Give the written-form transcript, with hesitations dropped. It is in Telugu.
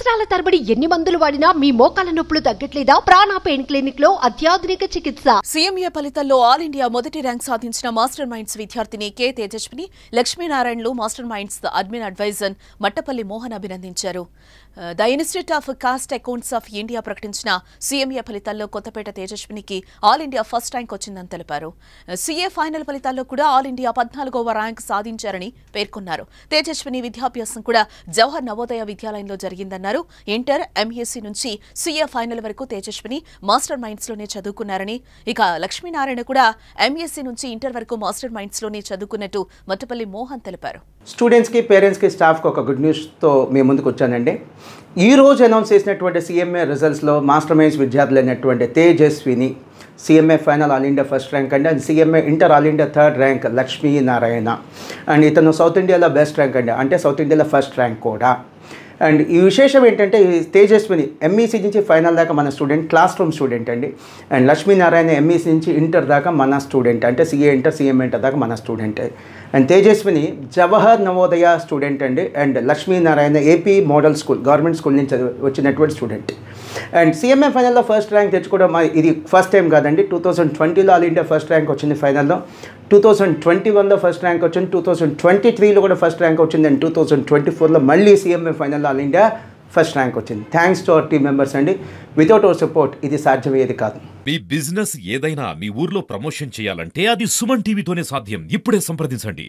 సంవత్సరాల తరబడి ఎన్ని మందులు వాడినా మీ మోకాల నొప్పులు తగ్గట్లేదా? ప్రాణ పెయిన్ క్లినిక్ లో అత్యాధునిక చికిత్స. సీఎంఏ ఫలితాల్లో ఆల్ ఇండియా మొదటి ర్యాంక్ సాధించిన మాస్టర్ మైండ్స్ విద్యార్థిని కె తేజస్విని లక్ష్మీనారాయణలు Master Minds admin advisor Mattapalli Mohan అభినందించారు. The Institute of Cost Accounts of India ప్రకటించిన సీఎంఏ ఫలితాల్లో కొత్తపేట తేజస్వినికి ఆల్ ఇండియా ఫస్ట్ ర్యాంక్ వచ్చిందని తెలిపారు. సీఏ ఫైనల్ ఫలితాల్లో కూడా ఆల్ ఇండియా 14వ ర్యాంక్ సాధించారని పేర్కొన్నారు. తేజస్విని విద్యాభ్యాసం కూడా జవహర్ నవోదయ విద్యాలయంలో జరిగిందన్నారు. ఇంటర్, ఎంఎస్సీ నుంచి సీఏ ఫైనల్ వరకు తేజస్విని మాస్టర్ మైండ్స్ లోనే చదువుకున్నారని, ఇక లక్ష్మీనారాయణ కూడా ఎంఎస్సీ నుంచి ఇంటర్ వరకు మాస్టర్ మైండ్స్ లోనే చదువుకున్నట్టు మట్టపల్లి మోహన్ తెలిపారు. స్టూడెంట్స్కి, పేరెంట్స్కి, స్టాఫ్కి ఒక గుడ్ న్యూస్తో మీ ముందుకు వచ్చానండి. ఈ రోజు అనౌన్స్ చేసినటువంటి సీఎంఏ రిజల్ట్స్లో మాస్టర్ మైండ్స్ విద్యార్థులు అయినటువంటి Tejaswini CMA final all India first rank అండి, and CMA inter all India third rank Lakshminarayana, and ఇతను సౌత్ ఇండియాలో బెస్ట్ ర్యాంక్ అండి, అంటే సౌత్ ఇండియాలో ఫస్ట్ ర్యాంక్ కూడా. అండ్ ఈ విశేషం ఏంటంటే ఈ తేజస్విని ఎంఈసీ నుంచి ఫైనల్ దాకా మన స్టూడెంట్, క్లాస్ రూమ్ స్టూడెంట్ అండి. అండ్ లక్ష్మీనారాయణ ఎంఈసీ నుంచి ఇంటర్ దాకా మన స్టూడెంట్, అంటే సీఏ ఇంటర్, సీఎం ఇంటర్ దాకా మన student. And Tejaswini Jawahar Navodaya student అండి, and Lakshminarayana AP model school, government school నుంచి వచ్చినటువంటి స్టూడెంట్. అండ్ సీఎంఏ ఫైనల్లో ఫస్ట్ ర్యాంక్ తెచ్చుకోవడం ఇది ఫస్ట్ టైం కాదండి. 2020లో ఆల్ ఇండియా ఫస్ట్ ర్యాంక్ వచ్చింది ఫైనల్లో, 2021లో ఫస్ట్ ర్యాంక్ వచ్చింది, 2023లో కూడా ఫస్ట్ ర్యాంక్ వచ్చింది, అండ్ 2024లో మళ్ళీ సీఎంఏ ఫైనల్లో ఆల్ ఇండియా ఫస్ట్ ర్యాంక్ వచ్చింది. Thanks to our team members అండి. వితౌట్ అవర్ సపోర్ట్ ఇది సాధ్యమయ్యేది కాదు. మీ బిజినెస్ ఏదైనా మీ ఊర్లో ప్రమోషన్ చేయాలంటే అది సుమన్ టీవీతోనే సాధ్యం. ఇప్పుడే సంప్రదించండి.